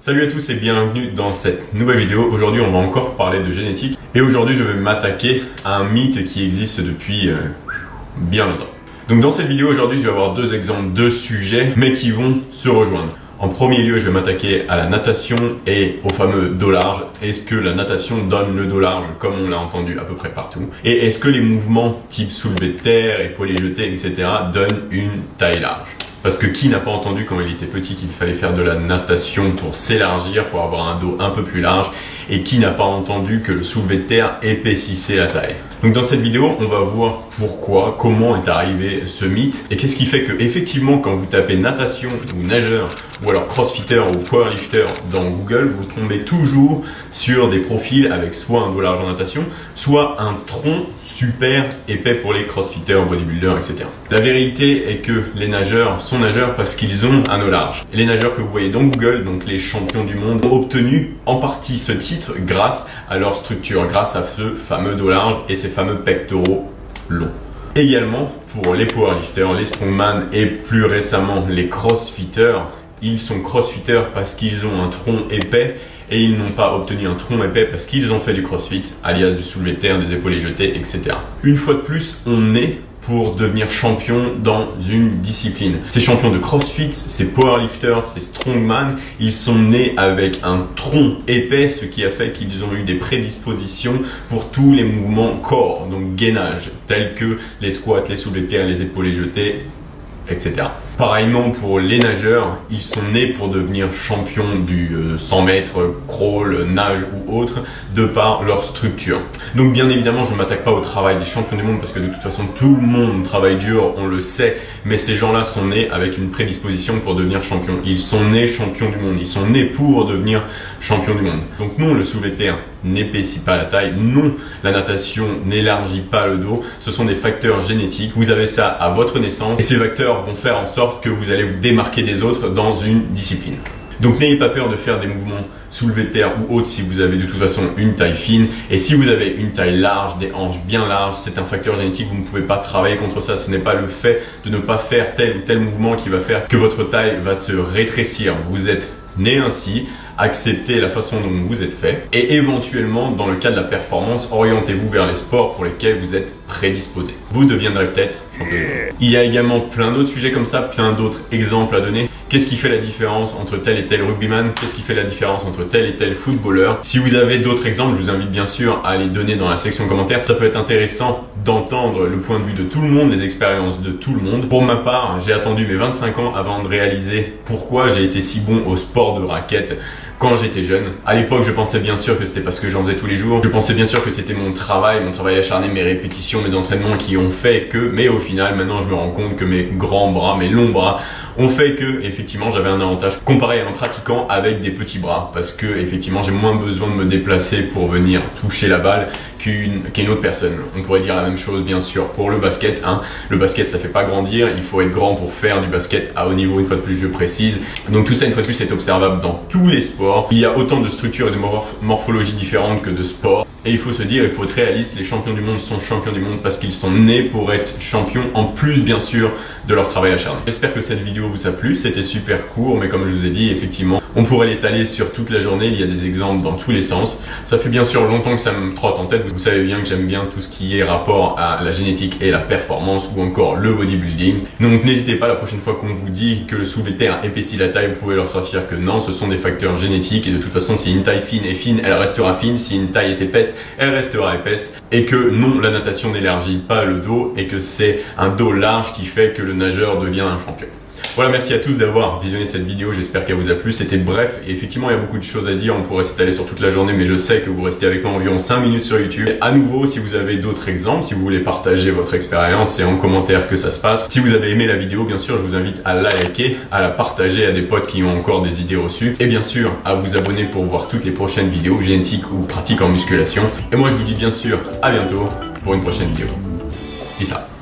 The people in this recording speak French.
Salut à tous et bienvenue dans cette nouvelle vidéo. Aujourd'hui on va encore parler de génétique et aujourd'hui je vais m'attaquer à un mythe qui existe depuis bien longtemps. Donc dans cette vidéo aujourd'hui je vais avoir deux exemples de sujets mais qui vont se rejoindre. En premier lieu, je vais m'attaquer à la natation et au fameux dos large. Est-ce que la natation donne le dos large comme on l'a entendu à peu près partout? Et est-ce que les mouvements type soulevé de terre, épaulé jeté, etc. donnent une taille large? Parce que qui n'a pas entendu quand il était petit qu'il fallait faire de la natation pour s'élargir, pour avoir un dos un peu plus large? Et qui n'a pas entendu que le soulevé de terre épaississait la taille? Donc dans cette vidéo, on va voir pourquoi, comment est arrivé ce mythe et qu'est-ce qui fait que effectivement quand vous tapez natation ou nageur ou alors crossfitter ou powerlifter dans Google, vous tombez toujours sur des profils avec soit un dos large en natation, soit un tronc super épais pour les crossfitters, bodybuilders, etc. La vérité est que les nageurs sont nageurs parce qu'ils ont un dos large. Et les nageurs que vous voyez dans Google, donc les champions du monde, ont obtenu en partie ce titre grâce à leur structure, grâce à ce fameux dos large et ces fameux pectoraux longs. Également, pour les powerlifters, les strongman et plus récemment les crossfitters, ils sont crossfitters parce qu'ils ont un tronc épais et ils n'ont pas obtenu un tronc épais parce qu'ils ont fait du crossfit, alias du soulevé de terre, des épaulés jetés, etc. Une fois de plus, on est pour devenir champion dans une discipline. Ces champions de crossfit, ces powerlifters, ces strongman, ils sont nés avec un tronc épais, ce qui a fait qu'ils ont eu des prédispositions pour tous les mouvements corps, donc gainage, tels que les squats, les soulevés de terre, les épaulés jetés, etc. Pareillement pour les nageurs, ils sont nés pour devenir champions du 100 mètres, crawl, nage ou autre, de par leur structure. Donc bien évidemment, je ne m'attaque pas au travail des champions du monde parce que de toute façon, tout le monde travaille dur, on le sait, mais ces gens-là sont nés avec une prédisposition pour devenir champions. Ils sont nés champions du monde, ils sont nés pour devenir champions du monde. Donc non, le soulevé de terre n'épaissit pas la taille, non, la natation n'élargit pas le dos, ce sont des facteurs génétiques, vous avez ça à votre naissance et ces facteurs vont faire en sorte que vous allez vous démarquer des autres dans une discipline. Donc n'ayez pas peur de faire des mouvements soulevés de terre ou autres si vous avez de toute façon une taille fine, et si vous avez une taille large, des hanches bien larges, c'est un facteur génétique, vous ne pouvez pas travailler contre ça. Ce n'est pas le fait de ne pas faire tel ou tel mouvement qui va faire que votre taille va se rétrécir. Vous êtes né ainsi, acceptez la façon dont vous êtes fait et éventuellement dans le cas de la performance, orientez-vous vers les sports pour lesquels vous êtes prédisposé. Vous deviendrez peut-être champion du monde. Il y a également plein d'autres sujets comme ça, plein d'autres exemples à donner. Qu'est-ce qui fait la différence entre tel et tel rugbyman? Qu'est-ce qui fait la différence entre tel et tel footballeur? Si vous avez d'autres exemples, je vous invite bien sûr à les donner dans la section commentaires. Ça peut être intéressant d'entendre le point de vue de tout le monde, les expériences de tout le monde. Pour ma part, j'ai attendu mes 25 ans avant de réaliser pourquoi j'ai été si bon au sport de raquette quand j'étais jeune. À l'époque, je pensais bien sûr que c'était parce que j'en faisais tous les jours. Je pensais bien sûr que c'était mon travail acharné, mes répétitions, mes entraînements qui ont fait que, mais au final, maintenant, je me rends compte que mes grands bras, mes longs bras ont fait que, effectivement, j'avais un avantage comparé à un pratiquant avec des petits bras parce que, effectivement, j'ai moins besoin de me déplacer pour venir toucher la balle qu'une autre personne. On pourrait dire la même chose, bien sûr, pour le basket, hein. Le basket, ça fait pas grandir. Il faut être grand pour faire du basket à haut niveau, une fois de plus, je précise. Donc, tout ça, une fois de plus, est observable dans tous les sports. Il y a autant de structures et de morphologies différentes que de sports. Et il faut se dire, il faut être réaliste, les champions du monde sont champions du monde parce qu'ils sont nés pour être champions, en plus bien sûr de leur travail acharné. J'espère que cette vidéo vous a plu, c'était super court, mais comme je vous ai dit, effectivement, on pourrait l'étaler sur toute la journée, il y a des exemples dans tous les sens. Ça fait bien sûr longtemps que ça me trotte en tête, vous savez bien que j'aime bien tout ce qui est rapport à la génétique et la performance ou encore le bodybuilding. Donc n'hésitez pas la prochaine fois qu'on vous dit que le soulevé de terre épaissit la taille, vous pouvez leur sortir que non, ce sont des facteurs génétiques et de toute façon si une taille fine est fine, elle restera fine, si une taille est épaisse, elle restera épaisse et que non, la natation n'élargit pas le dos et que c'est un dos large qui fait que le nageur devient un champion. Voilà, merci à tous d'avoir visionné cette vidéo, j'espère qu'elle vous a plu, c'était bref et effectivement il y a beaucoup de choses à dire, on pourrait s'étaler sur toute la journée mais je sais que vous restez avec moi environ 5 minutes sur YouTube. Et à nouveau, si vous avez d'autres exemples, si vous voulez partager votre expérience, c'est en commentaire que ça se passe. Si vous avez aimé la vidéo, bien sûr, je vous invite à la liker, à la partager à des potes qui ont encore des idées reçues et bien sûr à vous abonner pour voir toutes les prochaines vidéos génétiques ou pratiques en musculation. Et moi je vous dis bien sûr à bientôt pour une prochaine vidéo. Peace out.